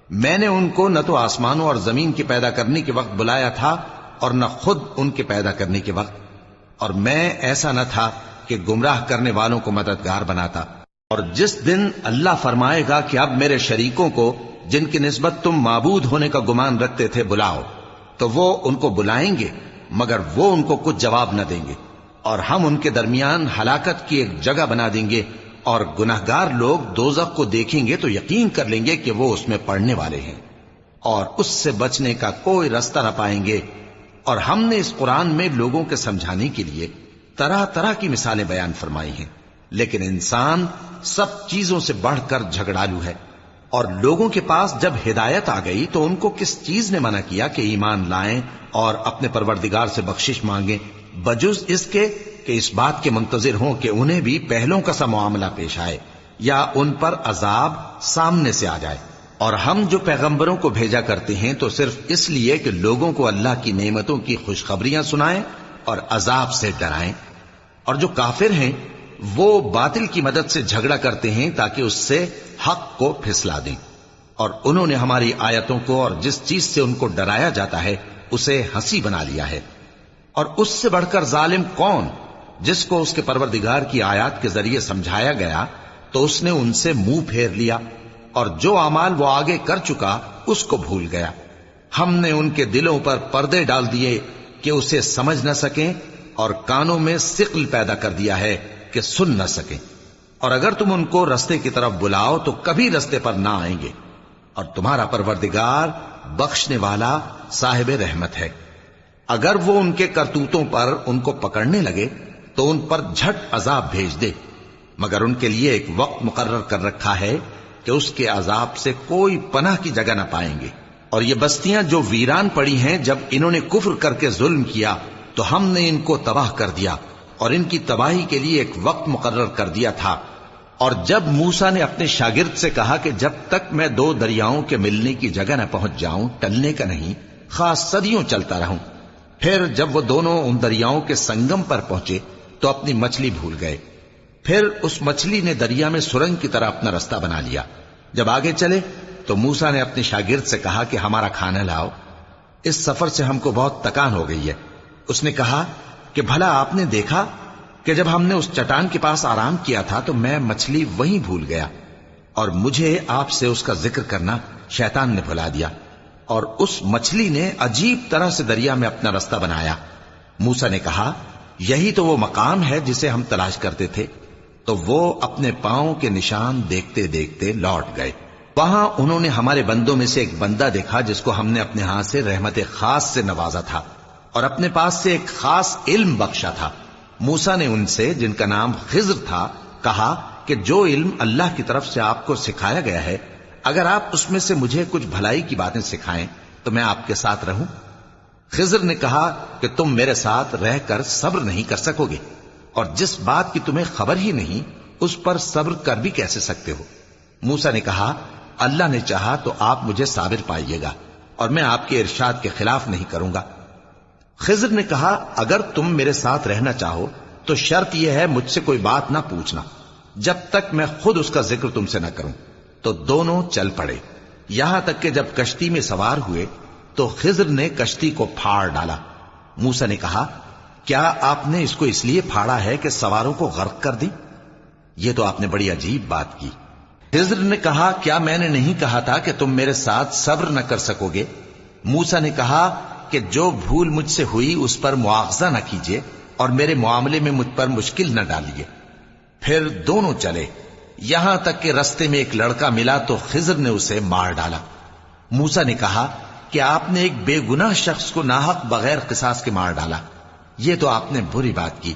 میں نے ان کو نہ تو آسمانوں اور زمین کے پیدا کرنے کے وقت بلایا تھا اور نہ خود ان کے پیدا کرنے کے وقت، اور میں ایسا نہ تھا کہ گمراہ کرنے والوں کو مددگار بناتا۔ اور جس دن اللہ فرمائے گا کہ اب میرے شریکوں کو جن کی نسبت تم معبود ہونے کا گمان رکھتے تھے بلاؤ، تو وہ ان کو بلائیں گے مگر وہ ان کو کچھ جواب نہ دیں گے، اور ہم ان کے درمیان ہلاکت کی ایک جگہ بنا دیں گے، اور گناہگار لوگ دوزخ کو دیکھیں گے تو یقین کر لیں گے کہ وہ اس میں پڑنے والے ہیں، اور اس سے بچنے کا کوئی راستہ نہ پائیں گے۔ اور ہم نے اس قرآن میں لوگوں کے سمجھانے کے لیے طرح طرح کی مثالیں بیان فرمائی ہیں، لیکن انسان سب چیزوں سے بڑھ کر جھگڑالو ہے، اور لوگوں کے پاس جب ہدایت آ گئی تو ان کو کس چیز نے منع کیا کہ ایمان لائیں اور اپنے پروردگار سے بخشش مانگیں، بجز اس کے کہ اس بات کے منتظر ہوں کہ انہیں بھی پہلوں کا سا معاملہ پیش آئے یا ان پر عذاب سامنے سے آ جائے۔ اور ہم جو پیغمبروں کو بھیجا کرتے ہیں تو صرف اس لیے کہ لوگوں کو اللہ کی نعمتوں کی خوشخبریاں سنائیں اور عذاب سے ڈرائیں، اور جو کافر ہیں وہ باطل کی مدد سے جھگڑا کرتے ہیں تاکہ اس سے حق کو پھسلا دیں، اور انہوں نے ہماری آیتوں کو اور جس چیز سے ان کو ڈرایا جاتا ہے اسے ہنسی بنا لیا ہے۔ اور اس سے بڑھ کر ظالم کون، جس کو اس کے پروردگار کی آیات کے ذریعے سمجھایا گیا تو اس نے ان سے منہ پھیر لیا، اور جو اعمال وہ آگے کر چکا اس کو بھول گیا۔ ہم نے ان کے دلوں پر پردے ڈال دیے کہ اسے سمجھ نہ سکیں، اور کانوں میں ثقل پیدا کر دیا ہے کہ سن نہ سکیں، اور اگر تم ان کو رستے کی طرف بلاؤ تو کبھی رستے پر نہ آئیں گے، اور تمہارا پروردگار بخشنے والا صاحب رحمت ہے۔ اگر وہ ان کے کرتوتوں پر ان کو پکڑنے لگے تو ان پر جھٹ عذاب بھیج دے، مگر ان کے لیے ایک وقت مقرر کر رکھا ہے کہ اس کے عذاب سے کوئی پناہ کی جگہ نہ پائیں گے۔ اور یہ بستیاں جو ویران پڑی ہیں، جب انہوں نے کفر کر کے ظلم کیا تو ہم نے ان کو تباہ کر دیا اور ان کی تباہی کے لیے ایک وقت مقرر کر دیا تھا۔ اور جب موسیٰ نے اپنے شاگرد سے کہا کہ جب تک میں دو دریاؤں کے ملنے کی جگہ نہ پہنچ جاؤں ٹلنے کا نہیں، خاص صدیوں چلتا رہوں، پھر جب وہ دونوں ان دریاؤں کے سنگم پر پہنچے تو اپنی مچھلی بھول گئے۔ پھر اس مچھلی نے دریا میں سرنگ کی طرح اپنا رستہ بنا لیا۔ جب آگے چلے تو موسیٰ نے اپنے شاگرد سے کہا کہ ہمارا کھانا لاؤ، اس سفر سے ہم کو بہت تکان ہو گئی ہے۔ اس نے کہا کہ بھلا آپ نے دیکھا کہ جب ہم نے اس چٹان کے پاس آرام کیا تھا تو میں مچھلی وہیں بھول گیا، اور مجھے آپ سے اس کا ذکر کرنا شیطان نے بھلا دیا، اور اس مچھلی نے عجیب طرح سے دریا میں اپنا رستہ بنایا۔ موسیٰ نے کہا یہی تو وہ مقام ہے جسے ہم تلاش کرتے تھے۔ تو وہ اپنے پاؤں کے نشان دیکھتے دیکھتے لوٹ گئے۔ وہاں انہوں نے ہمارے بندوں میں سے ایک بندہ دیکھا جس کو ہم نے اپنے ہاں سے رحمت خاص سے نوازا تھا اور اپنے پاس سے ایک خاص علم بخشا تھا۔ موسیٰ نے ان سے، جن کا نام خضر تھا، کہا کہ جو علم اللہ کی طرف سے آپ کو سکھایا گیا ہے، اگر آپ اس میں سے مجھے کچھ بھلائی کی باتیں سکھائیں تو میں آپ کے ساتھ رہوں۔ خضر نے کہا کہ تم میرے ساتھ رہ کر صبر نہیں کر سکو گے، اور جس بات کی تمہیں خبر ہی نہیں اس پر صبر کر بھی کیسے سکتے ہو؟ موسیٰ نے کہا اللہ نے چاہا تو آپ مجھے صابر پائیے گا، اور میں آپ کے ارشاد کے خلاف نہیں کروں گا۔ خضر نے کہا اگر تم میرے ساتھ رہنا چاہو تو شرط یہ ہے مجھ سے کوئی بات نہ پوچھنا جب تک میں خود اس کا ذکر تم سے نہ کروں۔ تو دونوں چل پڑے، یہاں تک کہ جب کشتی میں سوار ہوئے تو خضر نے کشتی کو پھاڑ ڈالا۔ موسیٰ نے کہا کیا آپ نے اس کو اس لیے پھاڑا ہے کہ سواروں کو غرق کر دیں؟ یہ تو آپ نے بڑی عجیب بات کی۔ خضر نے کہا کیا میں نے نہیں کہا تھا کہ تم میرے ساتھ صبر نہ کر سکو گے؟ موسیٰ نے کہا کہ جو بھول مجھ سے ہوئی اس پر مواخذہ نہ کیجیے اور میرے معاملے میں مجھ پر مشکل نہ ڈالیے۔ پھر دونوں چلے، یہاں تک کہ رستے میں ایک لڑکا ملا تو خضر نے اسے مار ڈالا۔ موسیٰ نے کہا کہ آپ نے ایک بے گناہ شخص کو ناحق بغیر قصاص کے مار ڈالا، یہ تو آپ نے بری بات کی۔